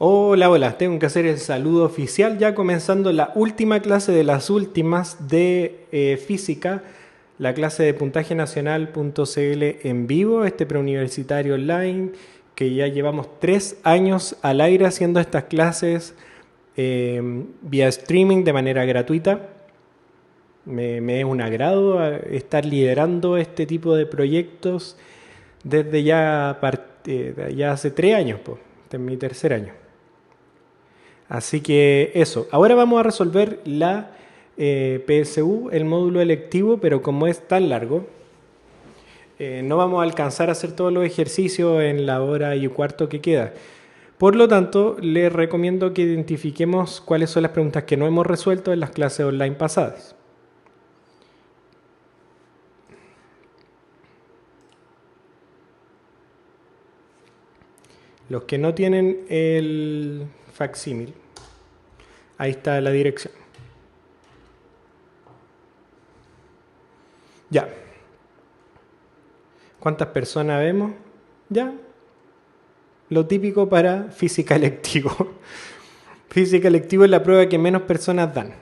Hola, hola, tengo que hacer el saludo oficial ya comenzando la última clase de las últimas de física, la clase de puntajenacional.cl en vivo, este preuniversitario online que ya llevamos 3 años al aire haciendo estas clases vía streaming de manera gratuita. Me es un agrado estar liderando este tipo de proyectos desde ya hace 3 años, pues, este es mi tercer año. Así que eso, ahora vamos a resolver la PSU, el módulo electivo, pero como es tan largo, no vamos a alcanzar a hacer todos los ejercicios en la hora y cuarto que queda. Por lo tanto, les recomiendo que identifiquemos cuáles son las preguntas que no hemos resuelto en las clases online pasadas. Los que no tienen el facsímil, ahí está la dirección. Ya. ¿Cuántas personas vemos? Ya. Lo típico para física electivo. Física electivo es la prueba que menos personas dan,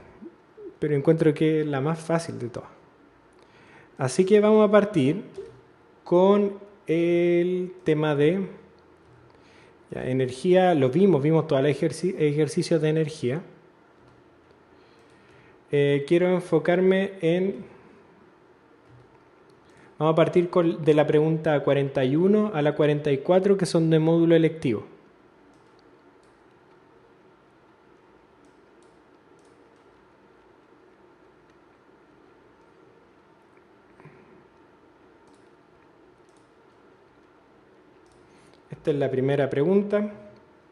pero encuentro que es la más fácil de todas. Así que vamos a partir con el tema de energía. Lo vimos todos los ejercicios de energía. Quiero enfocarme en... Vamos a partir de la pregunta 41 a la 44, que son de módulo electivo. Esta es la primera pregunta,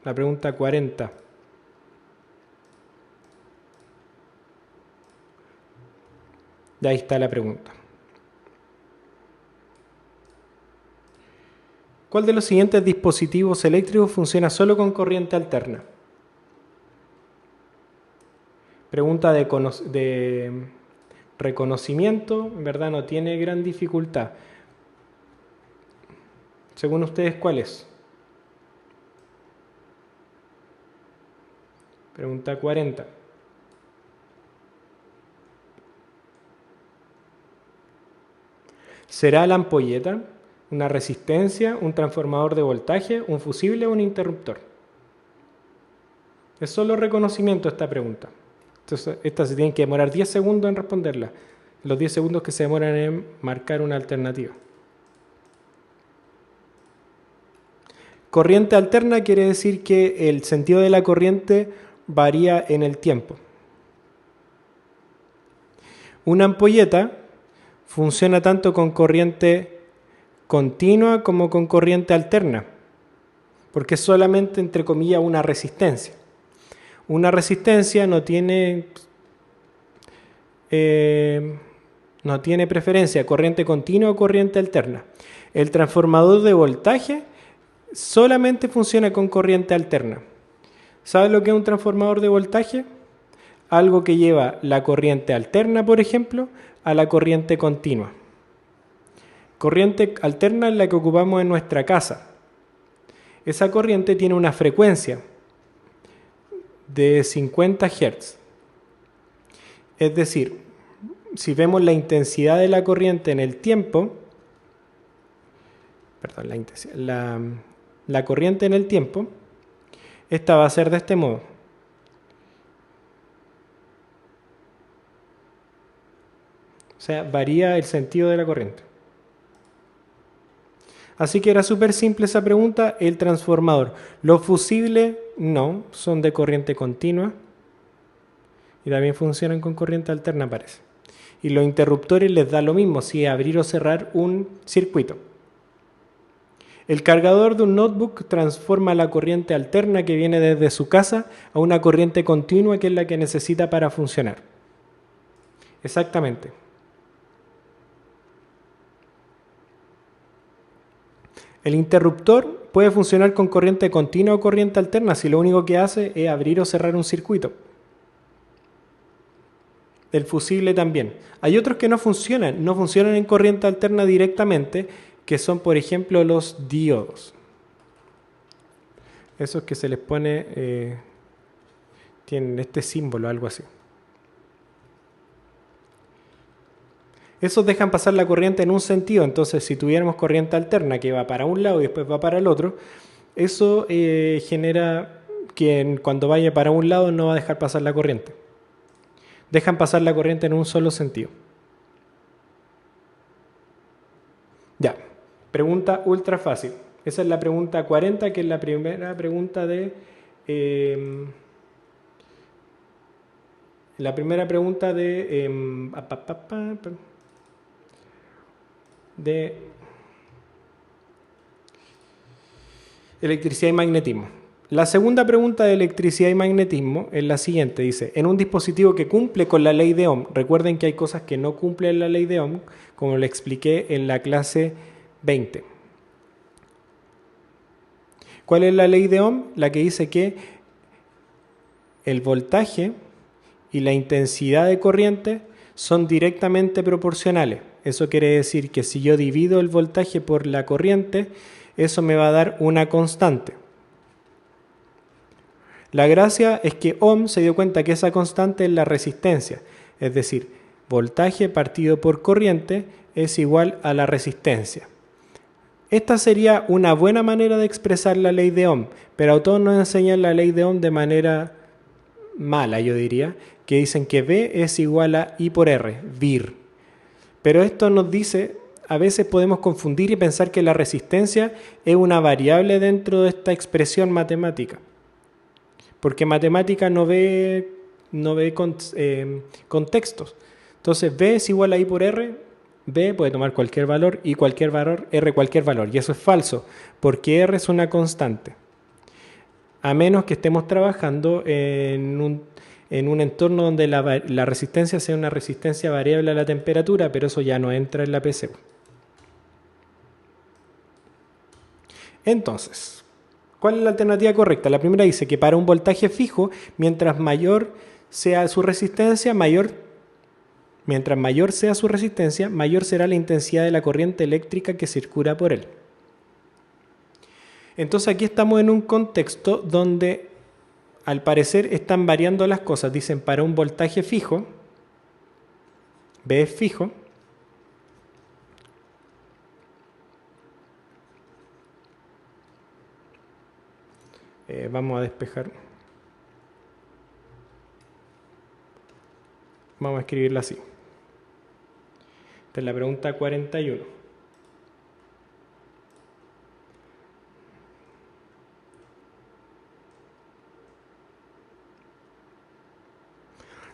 la pregunta 40. Y ahí está la pregunta. ¿Cuál de los siguientes dispositivos eléctricos funciona solo con corriente alterna? Pregunta de reconocimiento, en verdad no tiene gran dificultad. Según ustedes, ¿cuál es? Pregunta 40. ¿Será la ampolleta, una resistencia, un transformador de voltaje, un fusible o un interruptor? Es solo reconocimiento esta pregunta. Entonces, esta se tiene que demorar 10 segundos en responderla. Los 10 segundos que se demoran en marcar una alternativa. Corriente alterna quiere decir que el sentido de la corriente varía en el tiempo. Una ampolleta funciona tanto con corriente continua como con corriente alterna, porque es solamente, entre comillas, una resistencia. Una resistencia no tiene preferencia, corriente continua o corriente alterna. El transformador de voltaje solamente funciona con corriente alterna. ¿Sabes lo que es un transformador de voltaje? Algo que lleva la corriente alterna, por ejemplo, a la corriente continua. Corriente alterna es la que ocupamos en nuestra casa. Esa corriente tiene una frecuencia de 50 Hz. Es decir, si vemos la intensidad de la corriente en el tiempo, la corriente en el tiempo, esta va a ser de este modo. O sea, varía el sentido de la corriente. Así que era súper simple esa pregunta. El transformador. Los fusibles no, son de corriente continua. Y también funcionan con corriente alterna, parece. Y los interruptores les da lo mismo, si es abrir o cerrar un circuito. El cargador de un notebook transforma la corriente alterna que viene desde su casa a una corriente continua que es la que necesita para funcionar. Exactamente. El interruptor puede funcionar con corriente continua o corriente alterna si lo único que hace es abrir o cerrar un circuito. El fusible también. Hay otros que no funcionan en corriente alterna directamente, que son, por ejemplo, los diodos. Esos que se les pone, tienen este símbolo, algo así. Esos dejan pasar la corriente en un sentido, entonces si tuviéramos corriente alterna que va para un lado y después va para el otro, eso genera que cuando vaya para un lado no va a dejar pasar la corriente. Dejan pasar la corriente en un solo sentido. Ya, pregunta ultra fácil. Esa es la pregunta 40, que es la primera pregunta de... la primera pregunta de electricidad y magnetismo. La segunda pregunta de electricidad y magnetismo es la siguiente, dice, en un dispositivo que cumple con la ley de Ohm, recuerden que hay cosas que no cumplen la ley de Ohm, como le expliqué en la clase 20. ¿Cuál es la ley de Ohm? La que dice que el voltaje y la intensidad de corriente son directamente proporcionales. Eso quiere decir que si yo divido el voltaje por la corriente, eso me va a dar una constante. La gracia es que Ohm se dio cuenta que esa constante es la resistencia, es decir, voltaje partido por corriente es igual a la resistencia. Esta sería una buena manera de expresar la ley de Ohm, pero a todos nos enseñan la ley de Ohm de manera mala, yo diría, que dicen que V es igual a I por R, VIR. Pero esto nos dice, a veces podemos confundir y pensar que la resistencia es una variable dentro de esta expresión matemática. Porque matemática no ve contextos. Entonces V es igual a I por R, B puede tomar cualquier valor, I cualquier valor, R cualquier valor. Y eso es falso, porque R es una constante. A menos que estemos trabajando en un entorno donde la resistencia sea una resistencia variable a la temperatura, pero eso ya no entra en la PCU. Entonces, ¿cuál es la alternativa correcta? La primera dice que para un voltaje fijo, mientras mayor sea su resistencia, mayor será la intensidad de la corriente eléctrica que circula por él. Entonces aquí estamos en un contexto donde al parecer están variando las cosas. Dicen para un voltaje fijo, V es fijo, vamos a despejar. Vamos a escribirla así. Esta es la pregunta 41.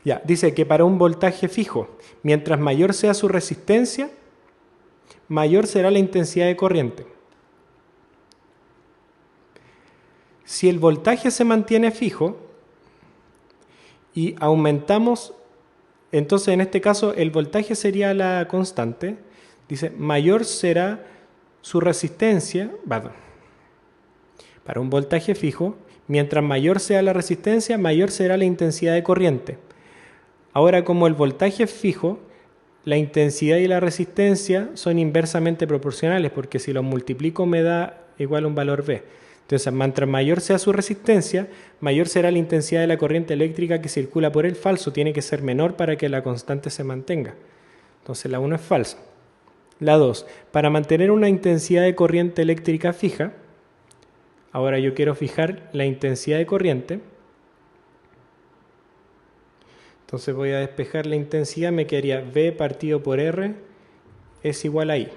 Ya, dice que para un voltaje fijo, mientras mayor sea su resistencia, mayor será la intensidad de corriente. Si el voltaje se mantiene fijo y aumentamos, entonces en este caso el voltaje sería la constante, dice mayor será su resistencia, para un voltaje fijo, mientras mayor sea la resistencia, mayor será la intensidad de corriente. Ahora, como el voltaje es fijo, la intensidad y la resistencia son inversamente proporcionales, porque si los multiplico me da igual un valor V. Entonces, mientras mayor sea su resistencia, mayor será la intensidad de la corriente eléctrica que circula por él. Falso, tiene que ser menor para que la constante se mantenga. Entonces, la 1 es falsa. La 2, para mantener una intensidad de corriente eléctrica fija, ahora yo quiero fijar la intensidad de corriente. Entonces voy a despejar la intensidad, me quedaría V partido por R es igual a I.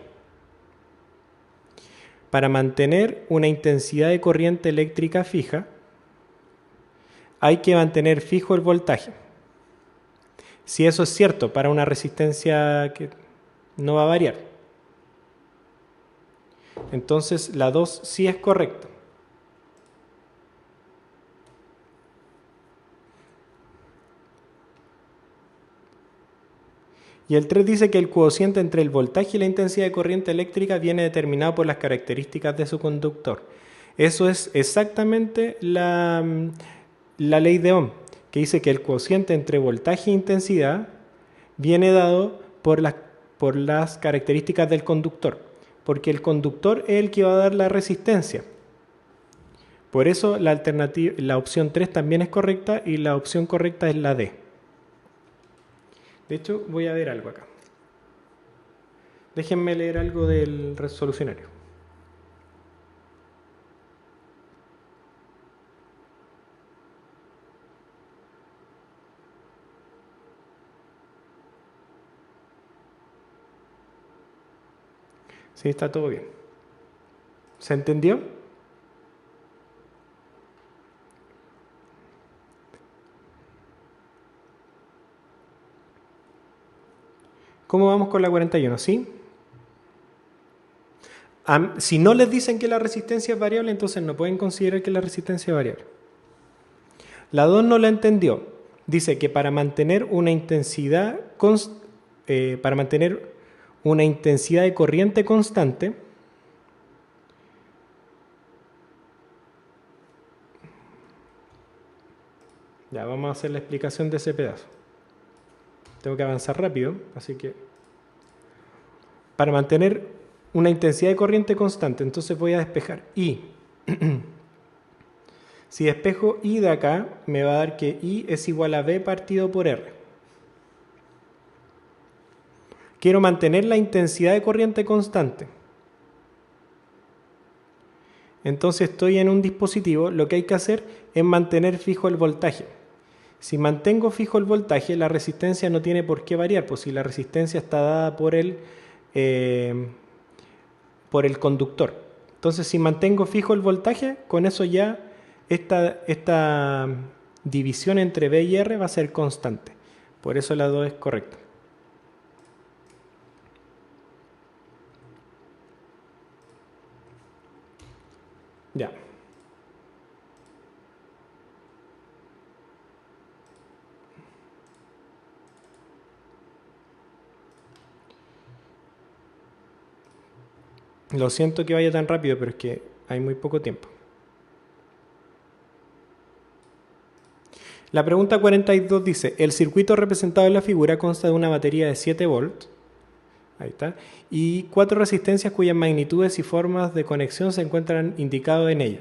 Para mantener una intensidad de corriente eléctrica fija, hay que mantener fijo el voltaje. Si eso es cierto, para una resistencia que no va a variar. Entonces la 2 sí es correcta. Y el 3 dice que el cociente entre el voltaje y la intensidad de corriente eléctrica viene determinado por las características de su conductor. Eso es exactamente la ley de Ohm, que dice que el cociente entre voltaje e intensidad viene dado por las características del conductor, porque el conductor es el que va a dar la resistencia. Por eso la alternativa, la opción 3 también es correcta y la opción correcta es la D. De hecho, voy a ver algo acá. Déjenme leer algo del resolucionario. Sí, está todo bien. ¿Se entendió? ¿Cómo vamos con la 41? ¿Sí? Si no les dicen que la resistencia es variable, entonces no pueden considerar que la resistencia es variable. La 2 no la entendió. Dice que para mantener una intensidad de corriente constante, ya vamos a hacer la explicación de ese pedazo. Tengo que avanzar rápido, así que para mantener una intensidad de corriente constante, entonces voy a despejar I. Si despejo I de acá, me va a dar que I es igual a V partido por R. Quiero mantener la intensidad de corriente constante. Entonces estoy en un dispositivo, lo que hay que hacer es mantener fijo el voltaje. Si mantengo fijo el voltaje, la resistencia no tiene por qué variar, pues si la resistencia está dada por el conductor. Entonces, si mantengo fijo el voltaje, con eso ya esta división entre V y R va a ser constante. Por eso la 2 es correcta. Ya. Lo siento que vaya tan rápido, pero es que hay muy poco tiempo. La pregunta 42 dice, el circuito representado en la figura consta de una batería de 7 volts, ahí está, y 4 resistencias cuyas magnitudes y formas de conexión se encuentran indicados en ella.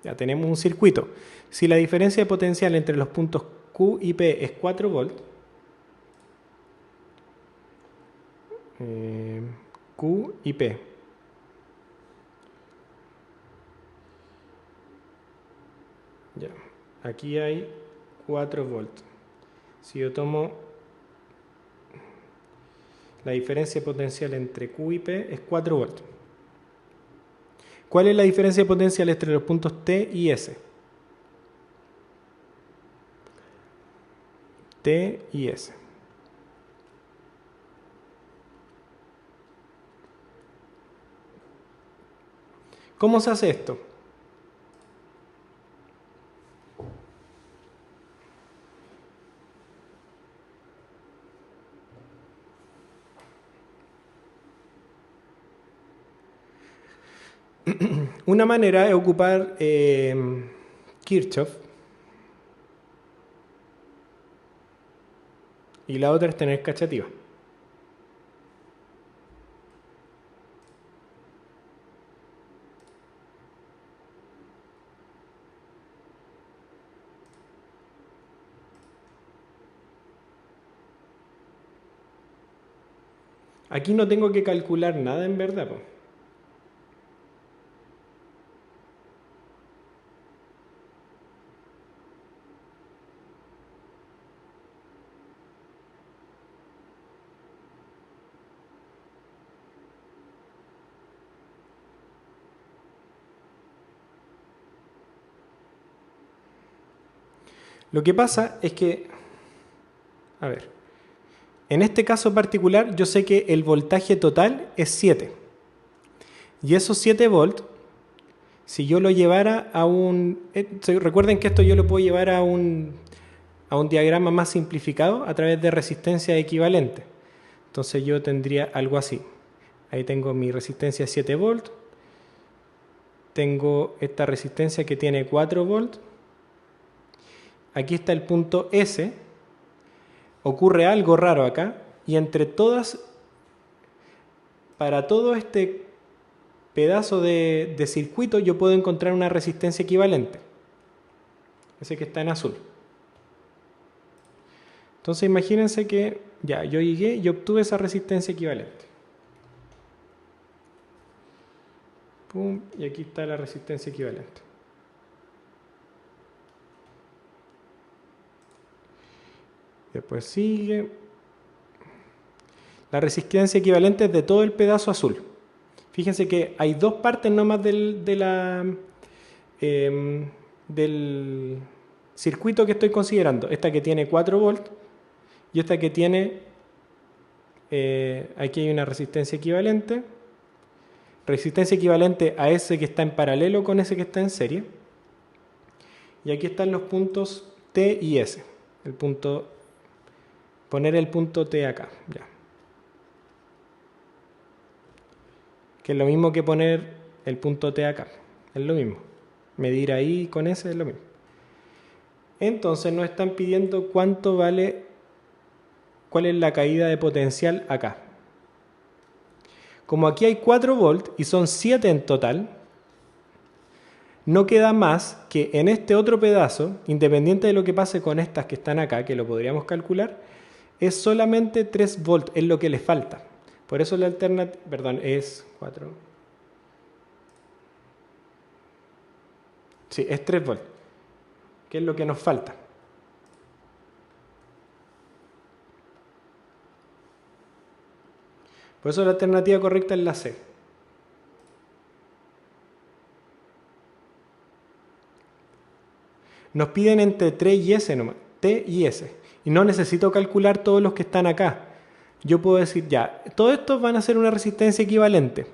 Ya tenemos un circuito. Si la diferencia de potencial entre los puntos Q y P es 4 volts, Q y P, ya, aquí hay 4 volts. Si yo tomo la diferencia potencial entre Q y P es 4 volts. ¿Cuál es la diferencia potencial entre los puntos T y S? T y S. ¿Cómo se hace esto? Una manera es ocupar Kirchhoff y la otra es tener cachativa. Aquí no tengo que calcular nada en verdad, po. Lo que pasa es que, a ver, en este caso particular yo sé que el voltaje total es 7. Y esos 7 volts, si yo lo llevara a recuerden que esto yo lo puedo llevar a un diagrama más simplificado a través de resistencia equivalente. Entonces yo tendría algo así. Ahí tengo mi resistencia 7 volts. Tengo esta resistencia que tiene 4 volts. Aquí está el punto S. Ocurre algo raro acá. Y entre todas, para todo este pedazo de circuito yo puedo encontrar una resistencia equivalente. Ese que está en azul. Entonces imagínense que ya yo llegué y obtuve esa resistencia equivalente. Pum, y aquí está la resistencia equivalente. Después sigue. La resistencia equivalente es de todo el pedazo azul. Fíjense que hay dos partes nomás del circuito que estoy considerando. Esta que tiene 4 volts y esta que tiene, aquí hay una resistencia equivalente. Resistencia equivalente a ese que está en paralelo con ese que está en serie. Y aquí están los puntos T y S. Poner el punto T acá. Ya. Que es lo mismo que poner el punto T acá. Es lo mismo. Medir ahí con ese es lo mismo. Entonces nos están pidiendo cuánto vale, cuál es la caída de potencial acá. Como aquí hay 4 volts y son 7 en total, no queda más que en este otro pedazo, independiente de lo que pase con estas que están acá, que lo podríamos calcular, es solamente 3 volts, es lo que le falta. Por eso la alternativa, perdón, es 4. Sí, es 3 volts, que es lo que nos falta. Por eso la alternativa correcta es la C. Nos piden entre 3 y S nomás, T y S. Y no necesito calcular todos los que están acá. Yo puedo decir, ya, todos estos van a ser una resistencia equivalente.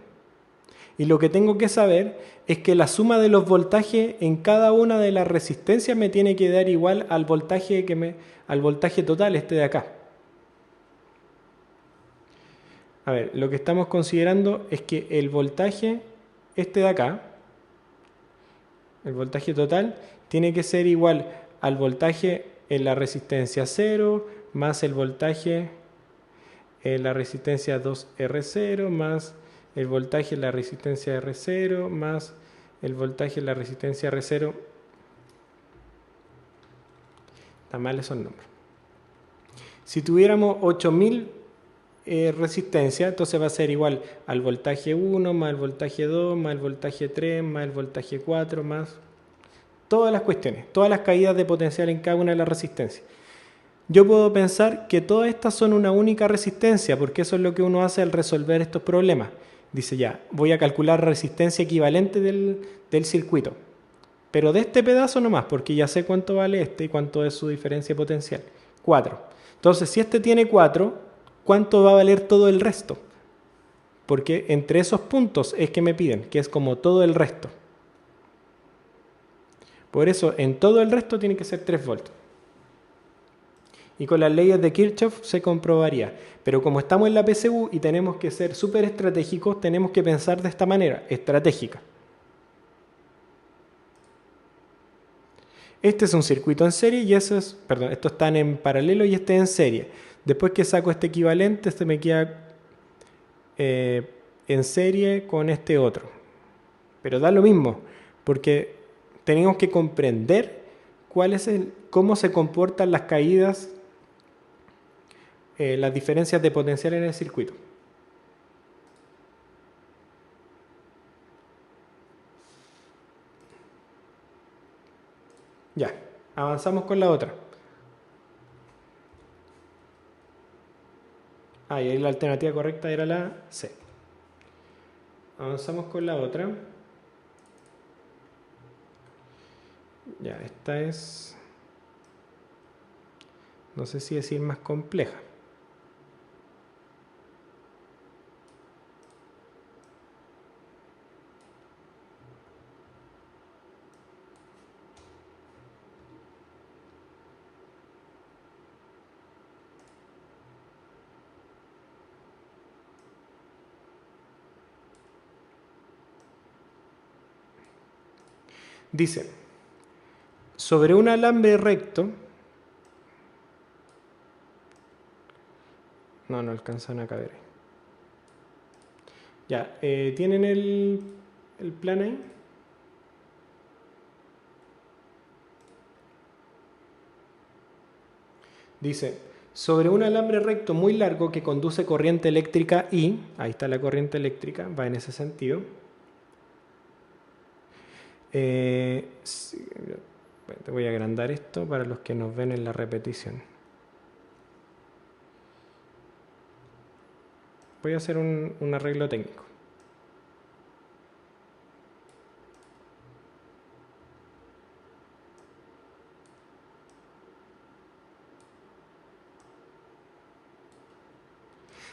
Y lo que tengo que saber es que la suma de los voltajes en cada una de las resistencias me tiene que dar igual al voltaje al voltaje total, este de acá. A ver, lo que estamos considerando es que el voltaje, este de acá, el voltaje total, tiene que ser igual al voltaje en la resistencia 0 más el voltaje en la resistencia 2R0 más el voltaje en la resistencia R0 más el voltaje en la resistencia R0. Está mal esos nombres. Si tuviéramos 8000 resistencia, entonces va a ser igual al voltaje 1 más el voltaje 2 más el voltaje 3 más el voltaje 4 más todas las cuestiones, todas las caídas de potencial en cada una de las resistencias. Yo puedo pensar que todas estas son una única resistencia, porque eso es lo que uno hace al resolver estos problemas. Dice ya, voy a calcular resistencia equivalente del circuito, pero de este pedazo nomás, porque ya sé cuánto vale este y cuánto es su diferencia potencial. 4. Entonces, si este tiene 4, ¿cuánto va a valer todo el resto? Porque entre esos puntos es que me piden, que es como todo el resto. Por eso, en todo el resto tiene que ser 3 volts. Y con las leyes de Kirchhoff se comprobaría. Pero como estamos en la PSU y tenemos que ser súper estratégicos, tenemos que pensar de esta manera, estratégica. Este es un circuito en serie y estos están en paralelo y este en serie. Después que saco este equivalente, este me queda en serie con este otro. Pero da lo mismo, porque tenemos que comprender cómo se comportan las caídas, las diferencias de potencial en el circuito. Ya, avanzamos con la otra. Y ahí la alternativa correcta era la C. Avanzamos con la otra. Ya, esta es, no sé si decir más compleja. Dice, sobre un alambre recto, no alcanzan a caber. Ya, ¿tienen el plan ahí? Dice, sobre un alambre recto muy largo que conduce corriente eléctrica I, ahí está la corriente eléctrica, va en ese sentido. Te voy a agrandar esto para los que nos ven en la repetición. Voy a hacer un arreglo técnico.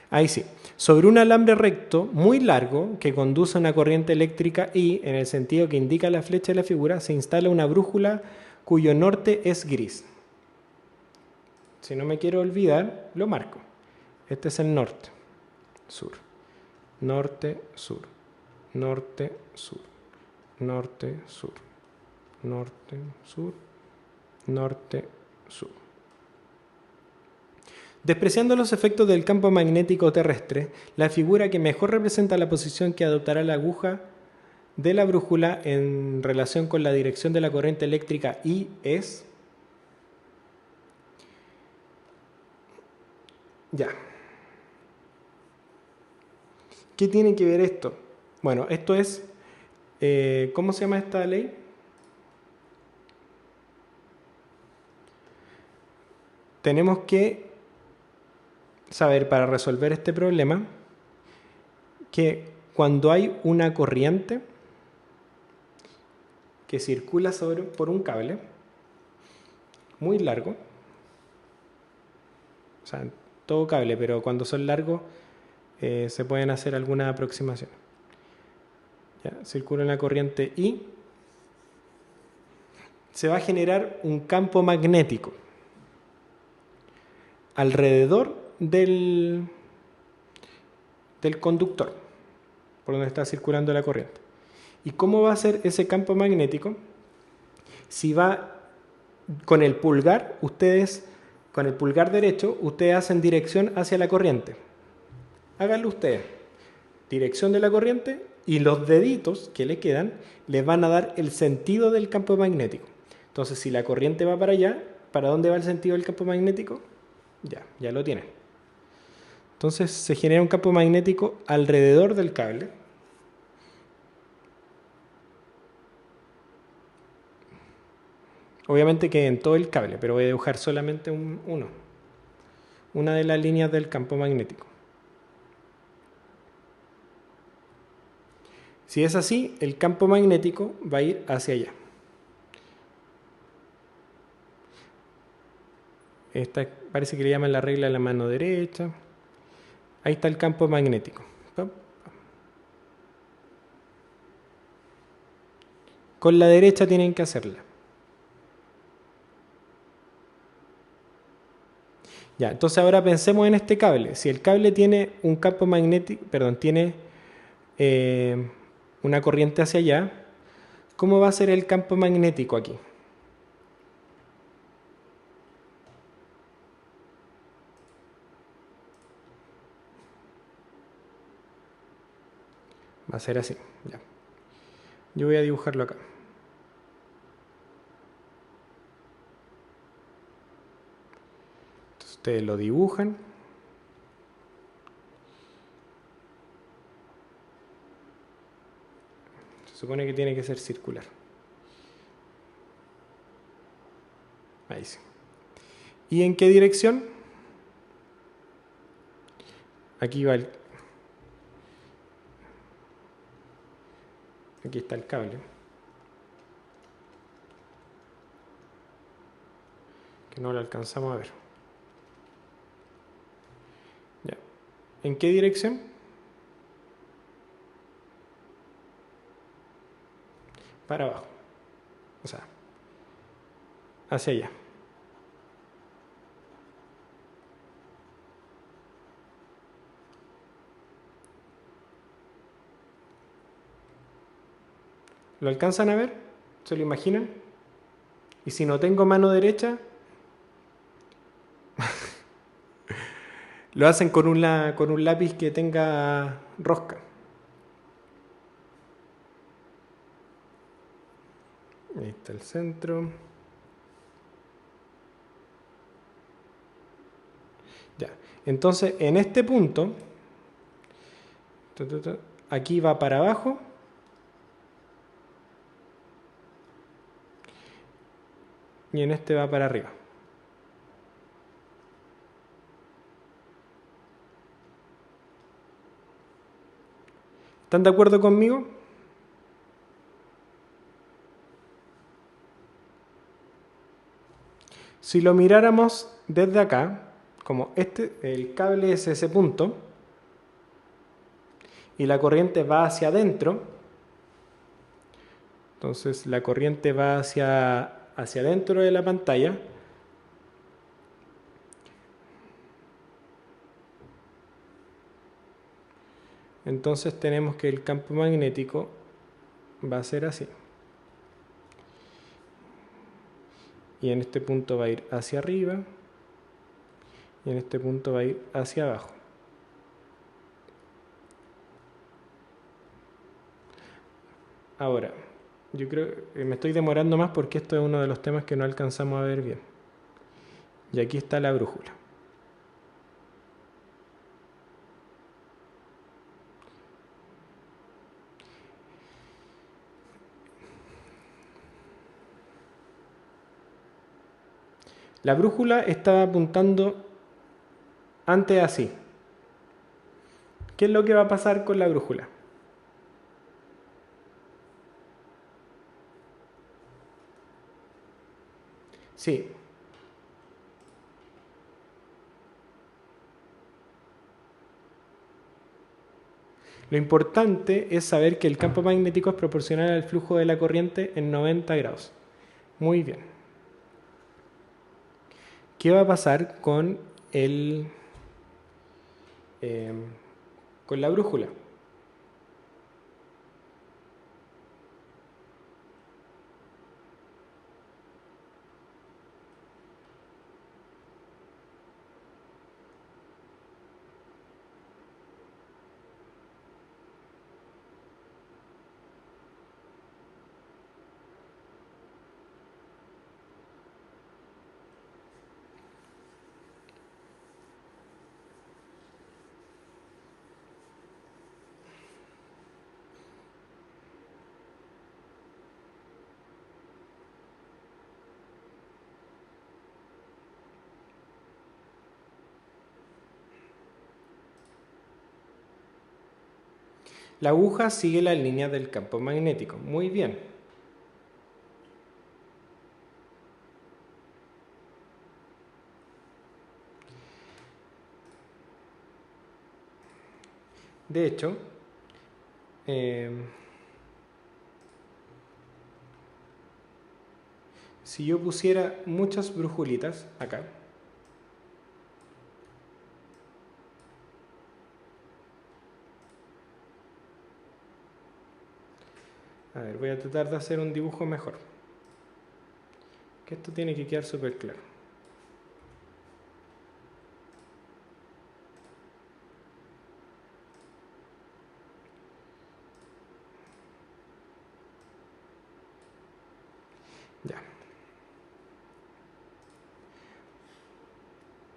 Ahí sí. Sobre un alambre recto muy largo que conduce a una corriente eléctrica I, en el sentido que indica la flecha de la figura, se instala una brújula cuyo norte es gris. Si no me quiero olvidar, lo marco. Este es el norte, sur, norte, sur, norte, sur, norte, sur, norte, sur, norte, sur. Despreciando los efectos del campo magnético terrestre, la figura que mejor representa la posición que adoptará la aguja de la brújula en relación con la dirección de la corriente eléctrica I es... Ya. ¿Qué tiene que ver esto? Bueno, esto es... ¿cómo se llama esta ley? Tenemos que saber para resolver este problema que cuando hay una corriente que circula por un cable muy largo, o sea, todo cable, pero cuando son largos se pueden hacer algunas aproximaciones. Ya, circula una corriente I, se va a generar un campo magnético alrededor del conductor por donde está circulando la corriente. ¿Y cómo va a ser ese campo magnético? Si va con el pulgar, con el pulgar derecho, ustedes hacen dirección hacia la corriente. Háganlo ustedes. Dirección de la corriente y los deditos que le quedan les van a dar el sentido del campo magnético. Entonces, si la corriente va para allá, ¿para dónde va el sentido del campo magnético? Ya lo tienen. Entonces se genera un campo magnético alrededor del cable. Obviamente que en todo el cable, pero voy a dibujar solamente una de las líneas del campo magnético. Si es así, el campo magnético va a ir hacia allá. Esta parece que le llaman la regla de la mano derecha. Ahí está el campo magnético. Con la derecha tienen que hacerla. Ya, entonces ahora pensemos en este cable. Si el cable tiene un campo magnético, tiene una corriente hacia allá, ¿cómo va a ser el campo magnético aquí? Va a ser así. Ya. Yo voy a dibujarlo acá. Entonces ustedes lo dibujan. Se supone que tiene que ser circular. Ahí sí. ¿Y en qué dirección? Aquí va Aquí está el cable. Que no lo alcanzamos a ver. Ya. ¿En qué dirección? Para abajo. O sea, hacia allá. ¿Lo alcanzan a ver? ¿Se lo imaginan? Y si no tengo mano derecha, lo hacen con un lápiz que tenga rosca. Ahí está el centro. Ya. Entonces, en este punto, aquí va para abajo. Y en este va para arriba. ¿Están de acuerdo conmigo? Si lo miráramos desde acá, como el cable es ese punto, y la corriente va hacia adentro, entonces la corriente va hacia adentro de la pantalla. Entonces tenemos que el campo magnético va a ser así. Y en este punto va a ir hacia arriba. Y en este punto va a ir hacia abajo. Ahora, yo creo que me estoy demorando más porque esto es uno de los temas que no alcanzamos a ver bien. Y aquí está la brújula. La brújula estaba apuntando antes así. ¿Qué es lo que va a pasar con la brújula? Sí. Lo importante es saber que el campo magnético es proporcional al flujo de la corriente en 90 grados. Muy bien. ¿Qué va a pasar con con la brújula? La aguja sigue la línea del campo magnético. Muy bien. De hecho, si yo pusiera muchas brujulitas acá, a ver, voy a tratar de hacer un dibujo mejor. Que esto tiene que quedar súper claro. Ya.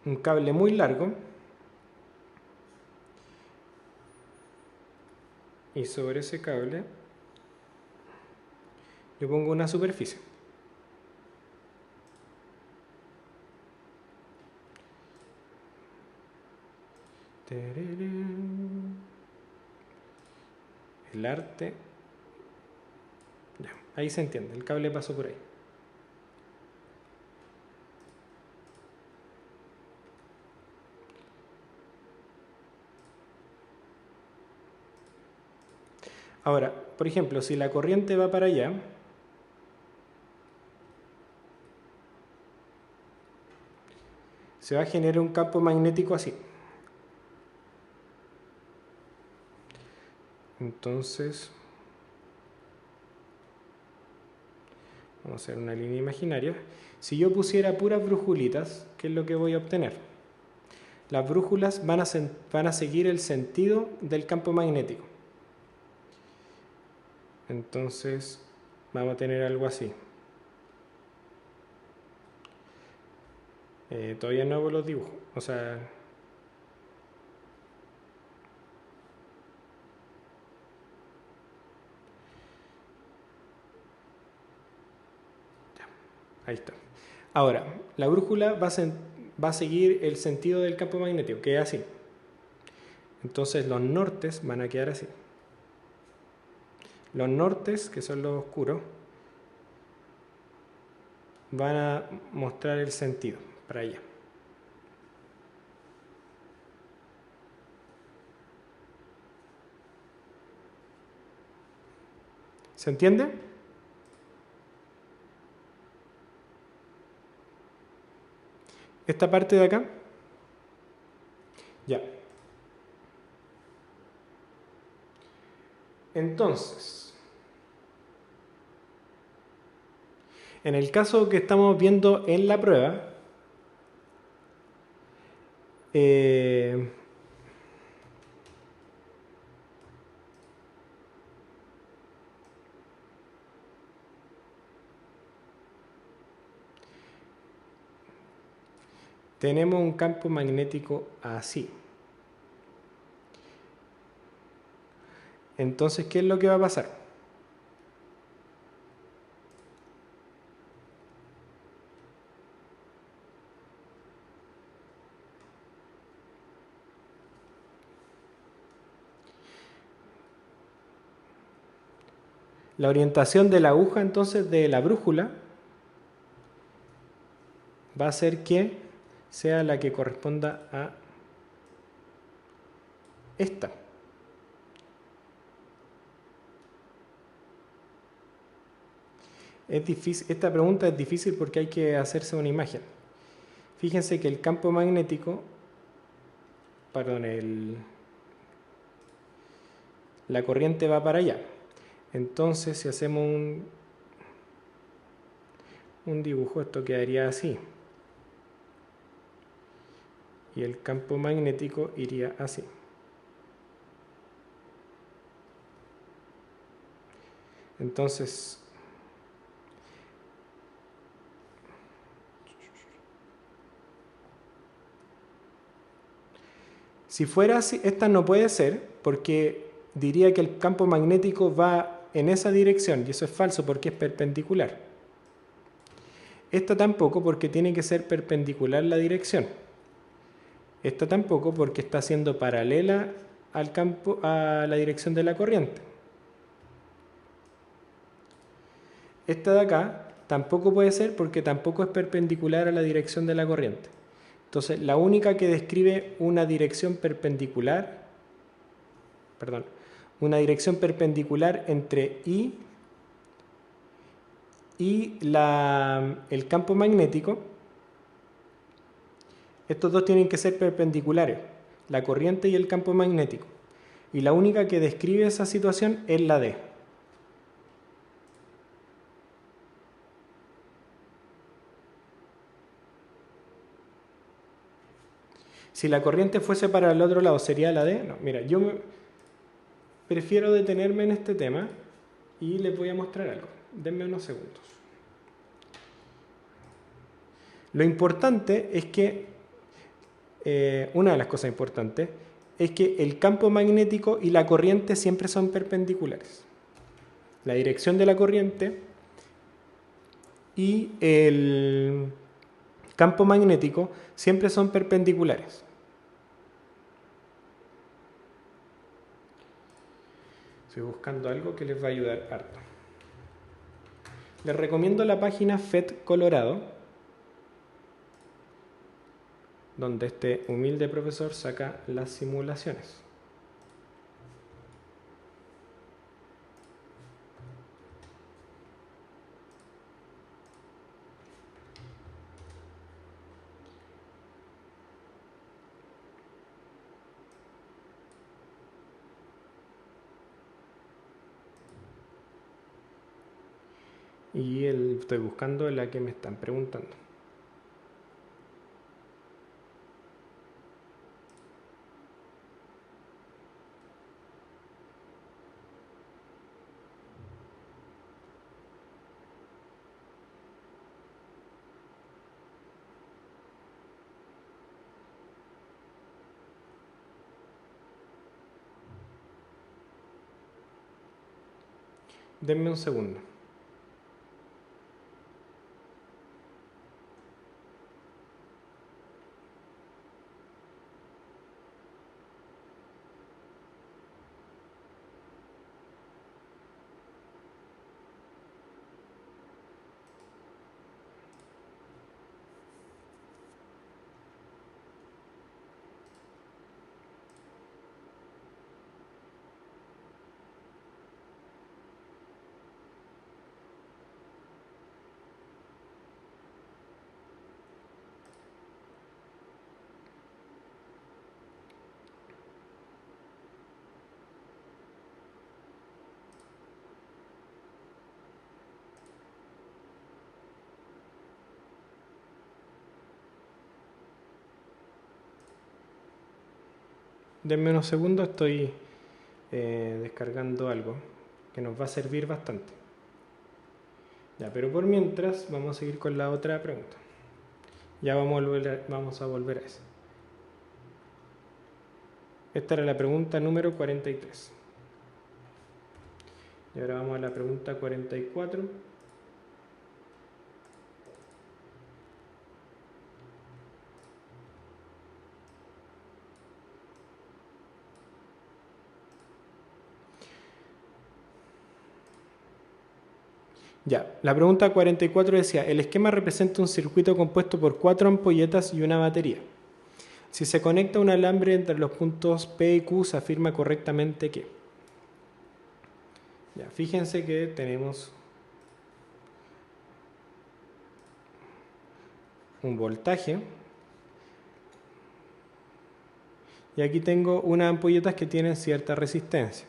Un cable muy largo. Y sobre ese cable yo pongo una superficie. El arte. Ya, ahí se entiende, el cable pasó por ahí. Ahora, por ejemplo, si la corriente va para allá, se va a generar un campo magnético así. Entonces, vamos a hacer una línea imaginaria. Si yo pusiera puras brújulitas, ¿qué es lo que voy a obtener? Las brújulas van a seguir el sentido del campo magnético. Entonces, vamos a tener algo así. Todavía no hago los dibujos. O sea, ahí está. Ahora, la brújula va a seguir el sentido del campo magnético, que es así. Entonces los nortes van a quedar así. Los nortes, que son los oscuros, van a mostrar el sentido para allá. ¿Se entiende? Esta parte de acá. Ya. Entonces, en el caso que estamos viendo en la prueba, tenemos un campo magnético así. Entonces, ¿qué es lo que va a pasar? La orientación de la aguja, entonces, de la brújula, va a ser que sea la que corresponda a esta. Es difícil, esta pregunta es difícil porque hay que hacerse una imagen. Fíjense que el campo magnético, perdón, la corriente va para allá. Entonces, si hacemos un dibujo, esto quedaría así. Y el campo magnético iría así. Entonces, si fuera así, esta no puede ser porque diría que el campo magnético va en esa dirección y eso es falso porque es perpendicular. Esta tampoco porque tiene que ser perpendicular la dirección. Esta tampoco porque está siendo paralela al campo, a la dirección de la corriente. Esta de acá tampoco puede ser porque tampoco es perpendicular a la dirección de la corriente. Entonces, la única que describe una dirección perpendicular, una dirección perpendicular entre I y el campo magnético, estos dos tienen que ser perpendiculares, la corriente y el campo magnético. Y la única que describe esa situación es la D. Si la corriente fuese para el otro lado, ¿sería la D? No, mira, prefiero detenerme en este tema y les voy a mostrar algo. Denme unos segundos. Lo importante es que, una de las cosas importantes, es que el campo magnético y la corriente siempre son perpendiculares. La dirección de la corriente y el campo magnético siempre son perpendiculares. Estoy buscando algo que les va a ayudar harto. Les recomiendo la página FET Colorado, donde este humilde profesor saca las simulaciones. Y estoy buscando la que me están preguntando. Denme un segundo. Denme unos segundos, estoy descargando algo que nos va a servir bastante. Ya, pero por mientras vamos a seguir con la otra pregunta. Ya vamos a volver a esa. Esta era la pregunta número 43. Y ahora vamos a la pregunta 44. Ya, la pregunta 44 decía, el esquema representa un circuito compuesto por 4 ampolletas y una batería. Si se conecta un alambre entre los puntos P y Q, se afirma correctamente que... Ya, fíjense que tenemos un voltaje. Y aquí tengo unas ampolletas que tienen cierta resistencia.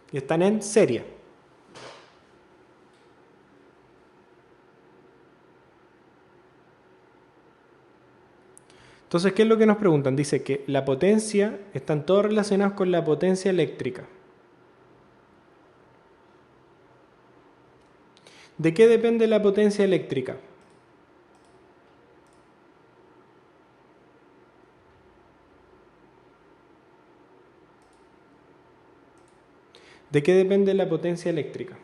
Y están en serie. Entonces, ¿qué es lo que nos preguntan? Dice que la potencia, están todos relacionados con la potencia eléctrica. ¿De qué depende la potencia eléctrica? ¿De qué depende la potencia eléctrica?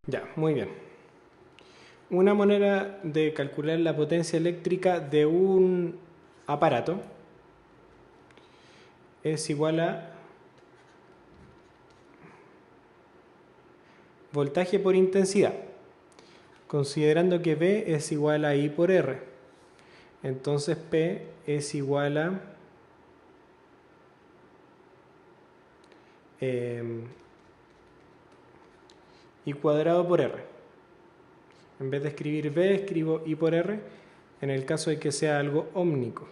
Ya, muy bien. Una manera de calcular la potencia eléctrica de un aparato es igual a voltaje por intensidad, considerando que V es igual a I por R. Entonces P es igual a I cuadrado por R. En vez de escribir V, escribo I por R, en el caso de que sea algo ómnico.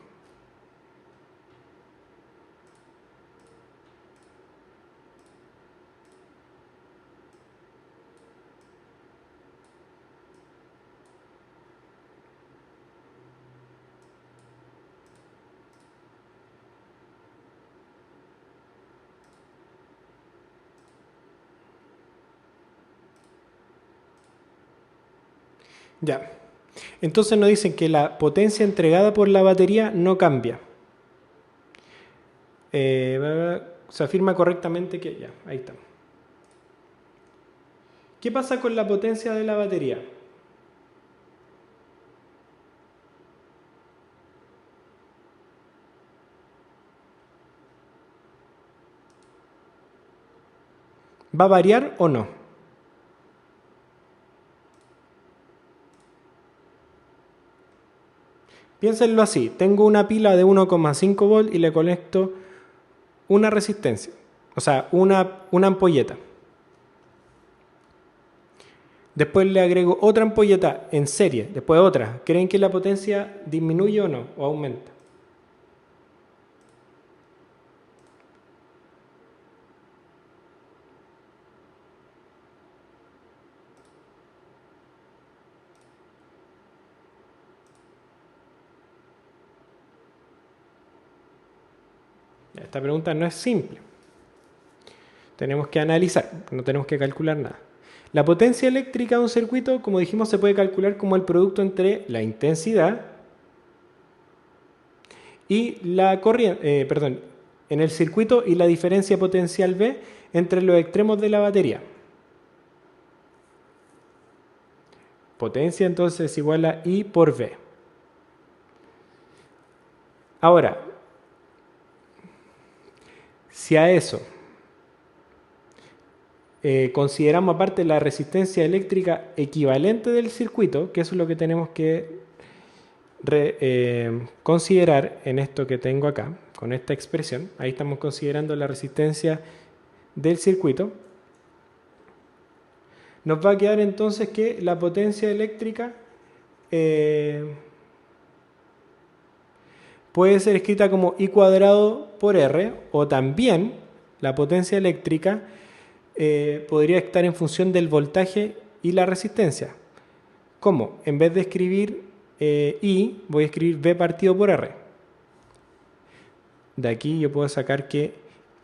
Ya. Entonces nos dicen que la potencia entregada por la batería no cambia. Se afirma correctamente que ya, ahí está. ¿Qué pasa con la potencia de la batería? ¿Va a variar o no? Piénsenlo así, tengo una pila de 1,5 volt y le conecto una resistencia, o sea, una ampolleta. Después le agrego otra ampolleta en serie, después otra. ¿Creen que la potencia disminuye o no? ¿O aumenta? Esta pregunta no es simple. Tenemos que analizar, no tenemos que calcular nada. La potencia eléctrica de un circuito, como dijimos, se puede calcular como el producto entre la intensidad y la corriente, en el circuito y la diferencia potencial V entre los extremos de la batería. Potencia entonces es igual a I por V. Ahora, si a eso consideramos aparte la resistencia eléctrica equivalente del circuito, que eso es lo que tenemos que considerar en esto que tengo acá, con esta expresión. Ahí estamos considerando la resistencia del circuito. Nos va a quedar entonces que la potencia eléctrica puede ser escrita como I cuadrado por R, o también la potencia eléctrica podría estar en función del voltaje y la resistencia. ¿Cómo? En vez de escribir I, voy a escribir V partido por R. De aquí yo puedo sacar que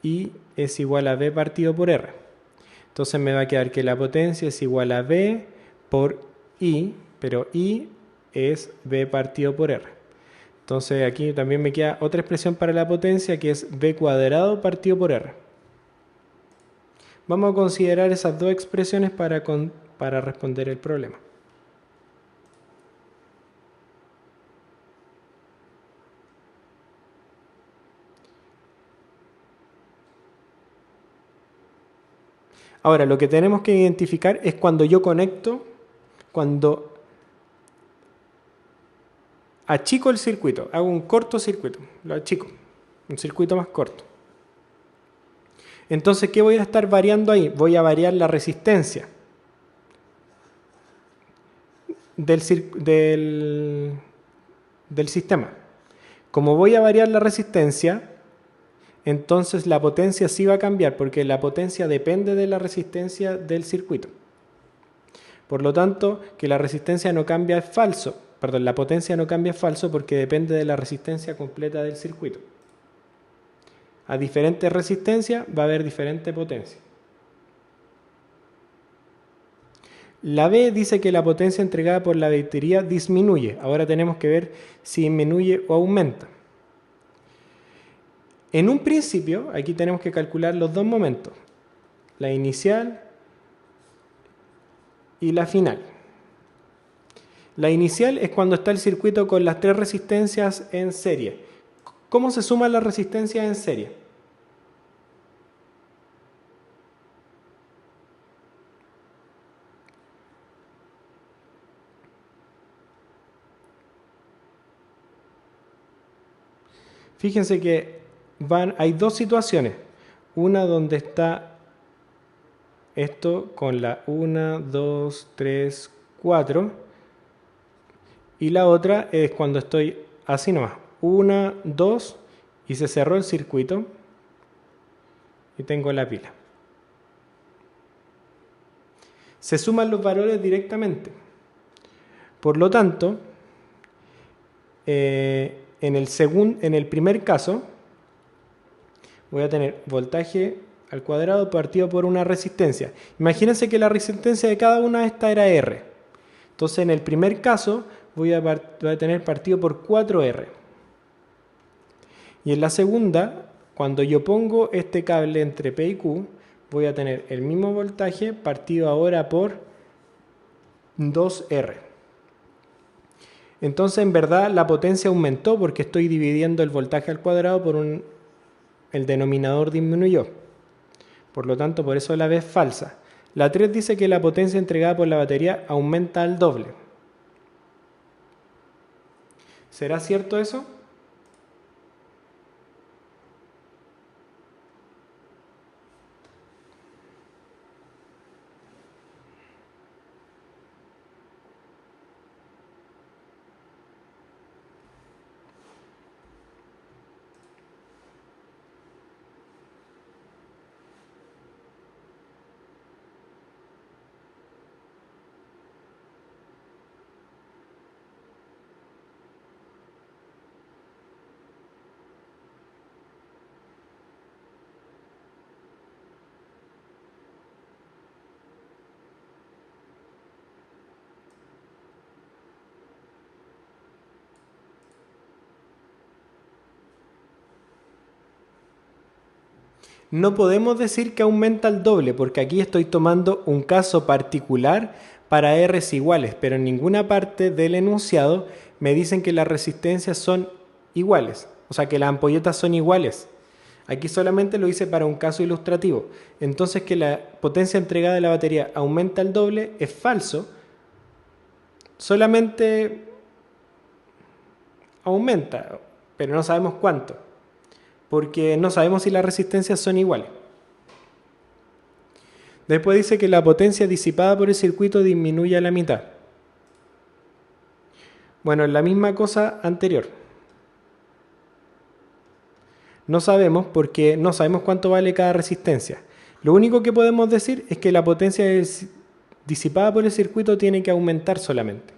I es igual a V partido por R. Entonces me va a quedar que la potencia es igual a V por I, pero I es V partido por R. Entonces aquí también me queda otra expresión para la potencia que es V cuadrado partido por R. Vamos a considerar esas dos expresiones para responder el problema. Ahora, lo que tenemos que identificar es cuando yo conecto, cuando achico el circuito, hago un cortocircuito, lo achico, un circuito más corto. Entonces, ¿qué voy a estar variando ahí? Voy a variar la resistencia del sistema. Como voy a variar la resistencia, entonces la potencia sí va a cambiar, porque la potencia depende de la resistencia del circuito. Por lo tanto, que la resistencia no cambia es falso. Perdón, la potencia no cambia es falso porque depende de la resistencia completa del circuito. A diferentes resistencias va a haber diferente potencia. La B dice que la potencia entregada por la batería disminuye. Ahora tenemos que ver si disminuye o aumenta. En un principio, aquí tenemos que calcular los dos momentos, la inicial y la final. La inicial es cuando está el circuito con las tres resistencias en serie. ¿Cómo se suman las resistencias en serie? Fíjense que hay dos situaciones. Una donde está esto con la 1, 2, 3, 4. Y la otra es cuando estoy así nomás. 1, 2 y se cerró el circuito. Y tengo la pila. Se suman los valores directamente. Por lo tanto, en el primer caso, voy a tener voltaje al cuadrado partido por una resistencia. Imagínense que la resistencia de cada una de estas era R. Entonces, en el primer caso, voy a tener partido por 4R. Y en la segunda, cuando yo pongo este cable entre P y Q, voy a tener el mismo voltaje partido ahora por 2R. Entonces, en verdad, la potencia aumentó porque estoy dividiendo el voltaje al cuadrado por el denominador disminuyó. Por lo tanto, por eso la B es falsa. La 3 dice que la potencia entregada por la batería aumenta al doble. ¿Será cierto eso? No podemos decir que aumenta al doble, porque aquí estoy tomando un caso particular para R's iguales, pero en ninguna parte del enunciado me dicen que las resistencias son iguales, o sea que las ampolletas son iguales. Aquí solamente lo hice para un caso ilustrativo. Entonces que la potencia entregada de la batería aumenta al doble es falso, solamente aumenta, pero no sabemos cuánto, porque no sabemos si las resistencias son iguales. Después dice que la potencia disipada por el circuito disminuye a la mitad. Bueno, es la misma cosa anterior. No sabemos porque no sabemos cuánto vale cada resistencia. Lo único que podemos decir es que la potencia disipada por el circuito tiene que aumentar solamente.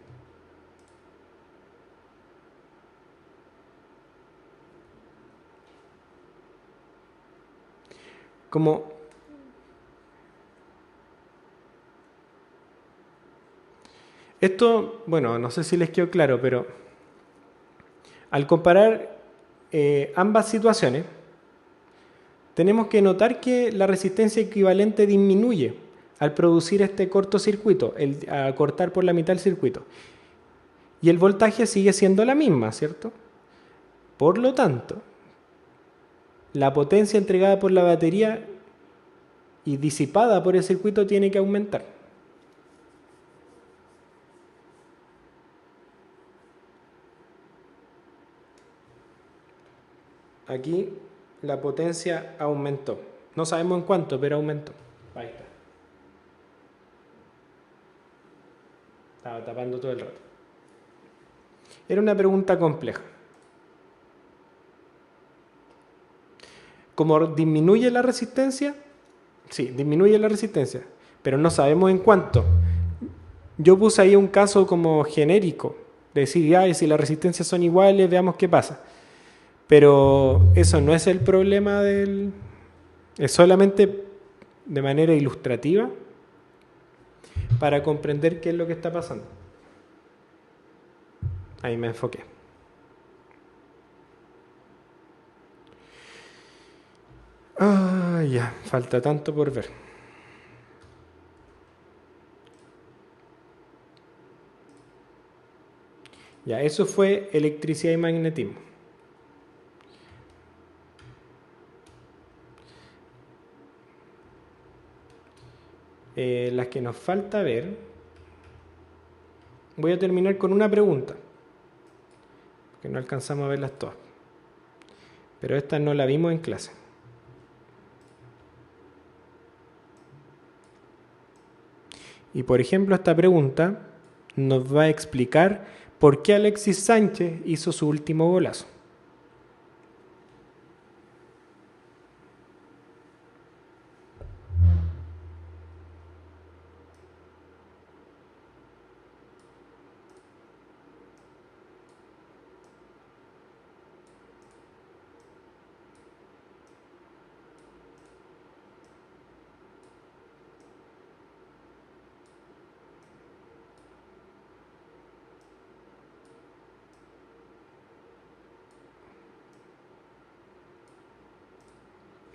Como esto, bueno, no sé si les quedó claro, pero al comparar ambas situaciones, tenemos que notar que la resistencia equivalente disminuye al producir este cortocircuito, a cortar por la mitad el circuito. Y el voltaje sigue siendo la misma, ¿cierto? Por lo tanto, la potencia entregada por la batería y disipada por el circuito tiene que aumentar. Aquí la potencia aumentó. No sabemos en cuánto, pero aumentó. Ahí está. Estaba tapando todo el rato. Era una pregunta compleja. ¿Cómo disminuye la resistencia? Sí, disminuye la resistencia, pero no sabemos en cuánto. Yo puse ahí un caso como genérico, de decir, si las resistencias son iguales, veamos qué pasa. Pero eso no es el problema es solamente de manera ilustrativa para comprender qué es lo que está pasando. Ahí me enfoqué. Ya, falta tanto por ver. Ya, eso fue electricidad y magnetismo. Las que nos falta ver, voy a terminar con una pregunta, porque no alcanzamos a verlas todas, pero esta no la vimos en clase. Y por ejemplo, esta pregunta nos va a explicar por qué Alexis Sánchez hizo su último golazo.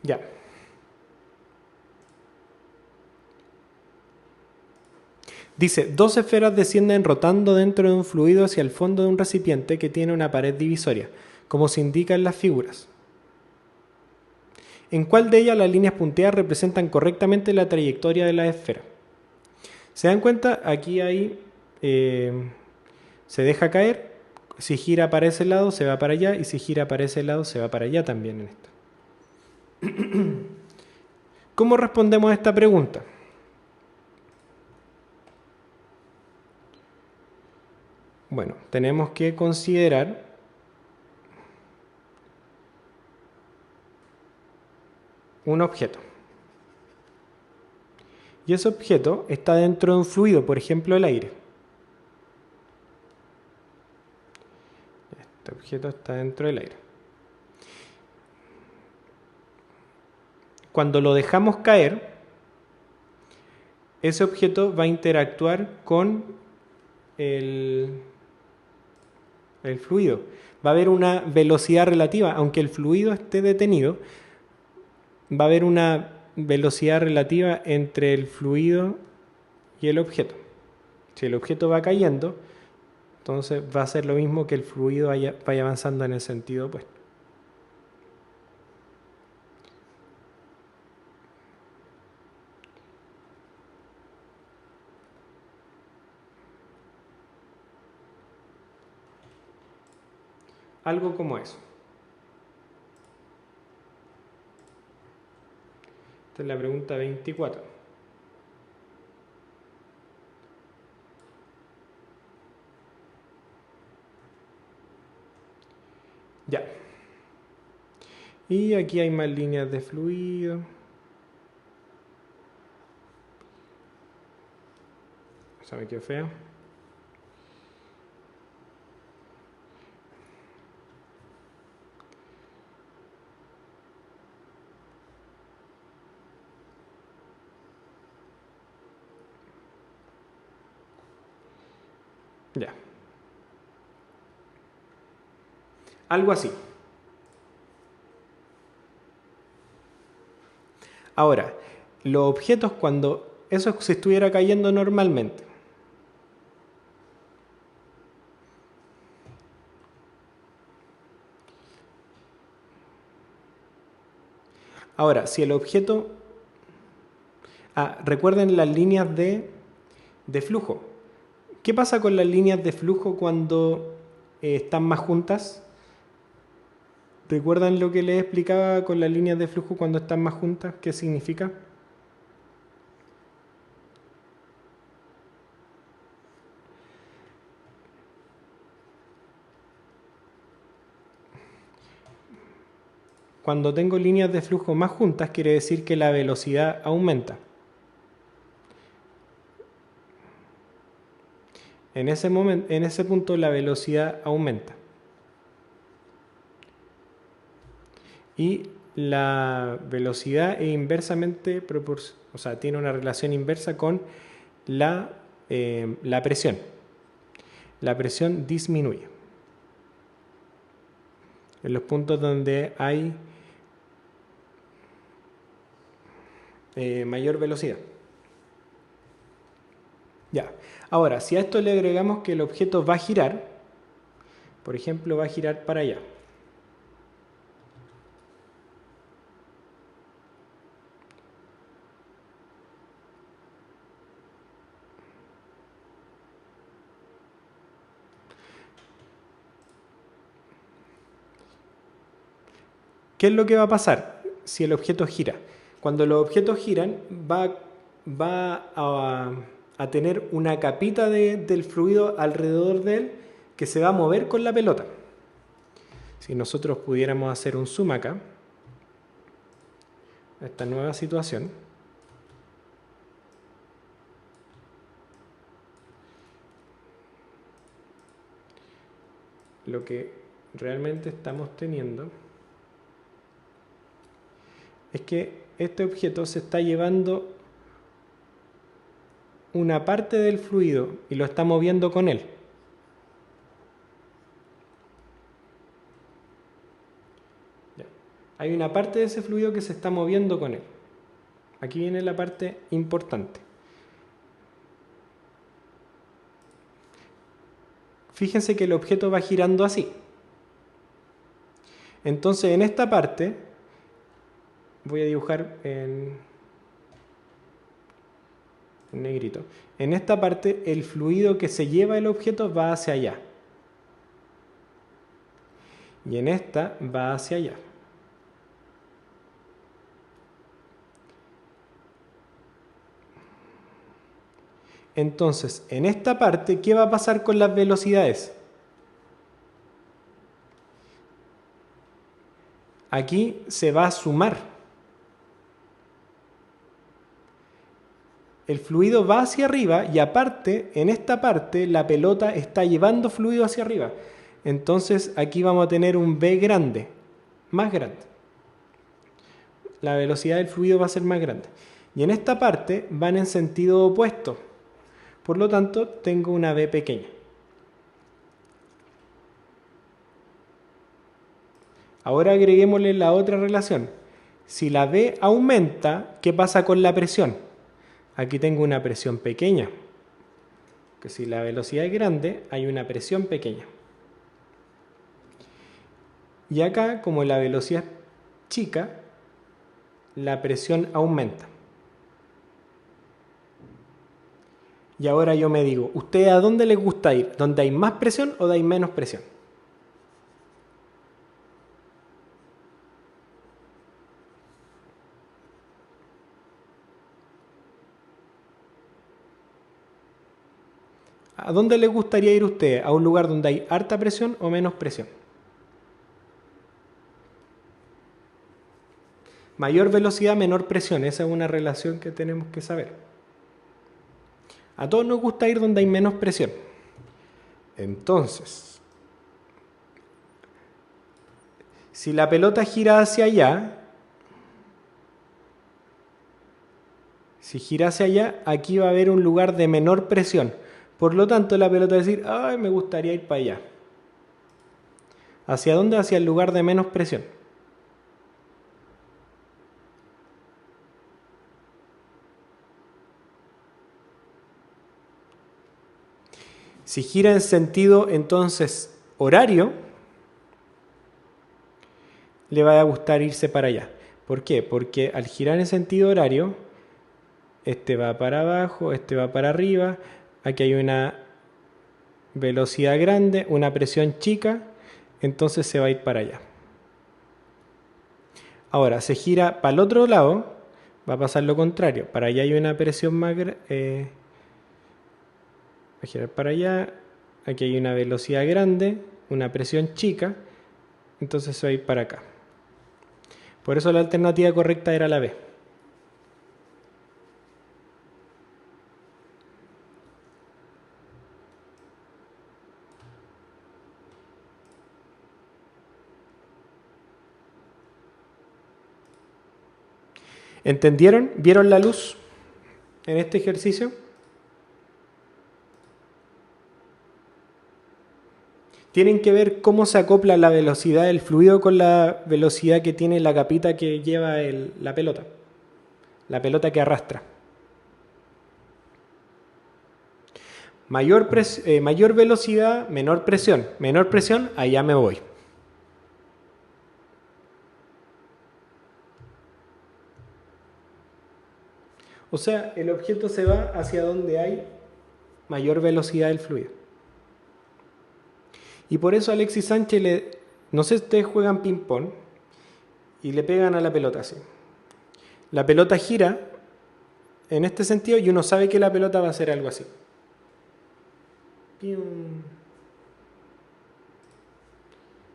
Ya. Dice, dos esferas descienden rotando dentro de un fluido hacia el fondo de un recipiente que tiene una pared divisoria, como se indica en las figuras. ¿En cuál de ellas las líneas punteadas representan correctamente la trayectoria de la esfera? ¿Se dan cuenta? Aquí hay, se deja caer, si gira para ese lado se va para allá y si gira para ese lado se va para allá también en esto. ¿Cómo respondemos a esta pregunta? Bueno, tenemos que considerar un objeto. Y ese objeto está dentro de un fluido, por ejemplo, el aire. Este objeto está dentro del aire. Cuando lo dejamos caer, ese objeto va a interactuar con el fluido. Va a haber una velocidad relativa, aunque el fluido esté detenido, va a haber una velocidad relativa entre el fluido y el objeto. Si el objeto va cayendo, entonces va a ser lo mismo que el fluido vaya avanzando en el sentido opuesto. Algo como eso. Esta es la pregunta 24. Ya. Y aquí hay más líneas de fluido. Esa me quedó fea. Ya. Algo así. Ahora, los objetos cuando eso se estuviera cayendo normalmente. Ahora, si el objeto... recuerden las líneas de flujo. ¿Qué pasa con las líneas de flujo cuando están más juntas? ¿Recuerdan lo que les explicaba con las líneas de flujo cuando están más juntas? ¿Qué significa? Cuando tengo líneas de flujo más juntas, quiere decir que la velocidad aumenta. En ese momento, en ese punto, la velocidad aumenta. Y la velocidad es inversamente proporcional, o sea, tiene una relación inversa con la presión. La presión disminuye. En los puntos donde hay mayor velocidad. Ya. Ahora, si a esto le agregamos que el objeto va a girar, por ejemplo, va a girar para allá. ¿Qué es lo que va a pasar si el objeto gira? Cuando los objetos giran, va a tener una capita del fluido alrededor de él que se va a mover con la pelota. Si nosotros pudiéramos hacer un zoom acá, a esta nueva situación, lo que realmente estamos teniendo es que este objeto se está llevando una parte del fluido y lo está moviendo con él. Ya. Hay una parte de ese fluido que se está moviendo con él. Aquí viene la parte importante. Fíjense que el objeto va girando así. Entonces en esta parte voy a dibujar en negrito. En esta parte el fluido que se lleva el objeto va hacia allá. Y en esta va hacia allá. Entonces, en esta parte, ¿qué va a pasar con las velocidades? Aquí se va a sumar. El fluido va hacia arriba y aparte, en esta parte, la pelota está llevando fluido hacia arriba. Entonces, aquí vamos a tener un V grande, más grande. La velocidad del fluido va a ser más grande. Y en esta parte van en sentido opuesto. Por lo tanto, tengo una V pequeña. Ahora agreguémosle la otra relación. Si la V aumenta, ¿qué pasa con la presión? Aquí tengo una presión pequeña. Que si la velocidad es grande, hay una presión pequeña. Y acá, como la velocidad es chica, la presión aumenta. Y ahora yo me digo, ¿ustedes a dónde les gusta ir? ¿Dónde hay más presión o donde hay menos presión? ¿A dónde les gustaría ir ustedes? ¿A un lugar donde hay harta presión o menos presión? Mayor velocidad, menor presión. Esa es una relación que tenemos que saber. A todos nos gusta ir donde hay menos presión. Entonces, si la pelota gira hacia allá, aquí va a haber un lugar de menor presión. Por lo tanto, la pelota va a decir, ay, me gustaría ir para allá. ¿Hacia dónde? Hacia el lugar de menos presión. Si gira en sentido, entonces, horario, le va a gustar irse para allá. ¿Por qué? Porque al girar en sentido horario, este va para abajo, este va para arriba, aquí hay una velocidad grande, una presión chica, entonces se va a ir para allá. Ahora, se gira para el otro lado, va a pasar lo contrario. Para allá hay una presión más grande. Va a girar para allá, aquí hay una velocidad grande, una presión chica, entonces se va a ir para acá. Por eso la alternativa correcta era la B. ¿Entendieron? ¿Vieron la luz en este ejercicio? Tienen que ver cómo se acopla la velocidad del fluido con la velocidad que tiene la capita que lleva la pelota que arrastra. Mayor velocidad, menor presión. Menor presión, allá me voy. O sea, el objeto se va hacia donde hay mayor velocidad del fluido. Y por eso Alexis Sánchez, no sé si ustedes juegan ping-pong y le pegan a la pelota así. La pelota gira en este sentido y uno sabe que la pelota va a hacer algo así.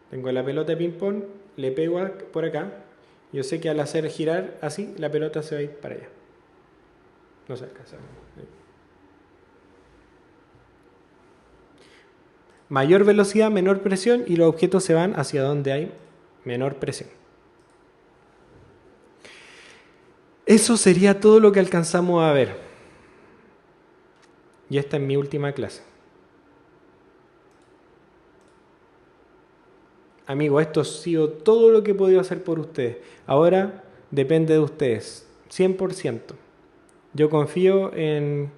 Tengo la pelota de ping-pong, le pego por acá. Yo sé que al hacer girar así, la pelota se va a ir para allá. No se alcanza. Mayor velocidad, menor presión y los objetos se van hacia donde hay menor presión. Eso sería todo lo que alcanzamos a ver. Y esta es mi última clase. Amigo, esto ha sido todo lo que he podido hacer por ustedes. Ahora depende de ustedes, 100%. Yo confío en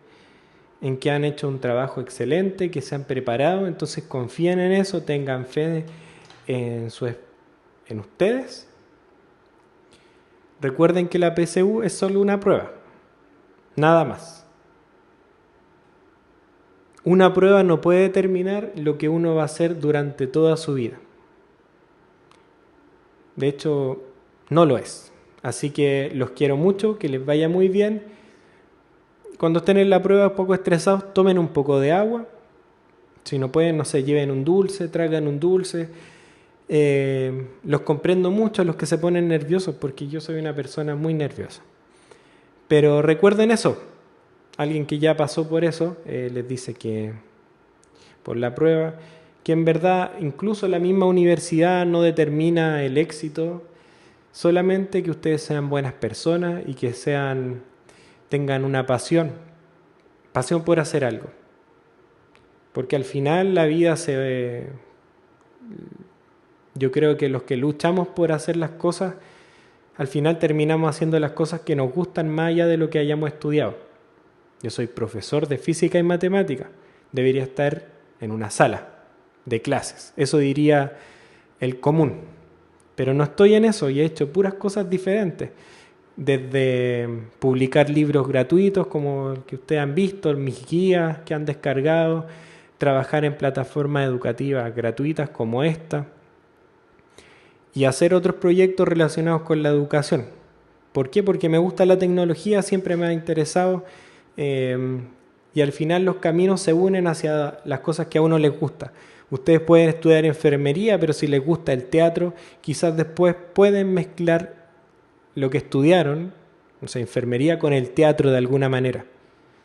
que han hecho un trabajo excelente, que se han preparado, entonces confíen en eso, tengan fe en ustedes. Recuerden que la PSU es solo una prueba, nada más. Una prueba no puede determinar lo que uno va a hacer durante toda su vida. De hecho, no lo es. Así que los quiero mucho, que les vaya muy bien. Cuando estén en la prueba un poco estresados, tomen un poco de agua. Si no pueden, no sé, lleven un dulce, traigan un dulce. Los comprendo mucho a los que se ponen nerviosos, porque yo soy una persona muy nerviosa. Pero recuerden eso. Alguien que ya pasó por eso les dice que por la prueba, que en verdad incluso la misma universidad no determina el éxito, solamente que ustedes sean buenas personas y que tengan una pasión por hacer algo. Porque al final la vida yo creo que los que luchamos por hacer las cosas, al final terminamos haciendo las cosas que nos gustan más allá de lo que hayamos estudiado. Yo soy profesor de física y matemática. Debería estar en una sala de clases. Eso diría el común. Pero no estoy en eso y he hecho puras cosas diferentes. Desde publicar libros gratuitos como el que ustedes han visto, mis guías que han descargado, trabajar en plataformas educativas gratuitas como esta y hacer otros proyectos relacionados con la educación. ¿Por qué? Porque me gusta la tecnología, siempre me ha interesado y al final los caminos se unen hacia las cosas que a uno les gusta. Ustedes pueden estudiar enfermería, pero si les gusta el teatro, quizás después pueden mezclar lo que estudiaron, o sea, enfermería, con el teatro de alguna manera.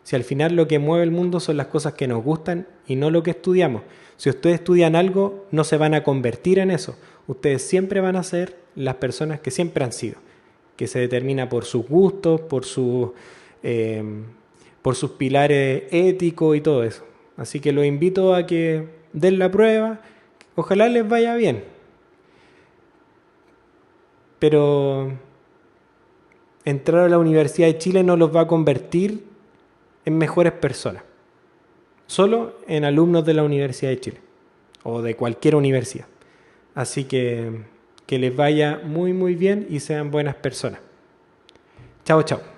Si al final lo que mueve el mundo son las cosas que nos gustan y no lo que estudiamos. Si ustedes estudian algo, no se van a convertir en eso. Ustedes siempre van a ser las personas que siempre han sido, que se determina por sus gustos, por sus pilares éticos y todo eso. Así que los invito a que den la prueba, ojalá les vaya bien. Pero entrar a la Universidad de Chile no los va a convertir en mejores personas, solo en alumnos de la Universidad de Chile o de cualquier universidad. Así que les vaya muy muy bien y sean buenas personas. Chao, chao.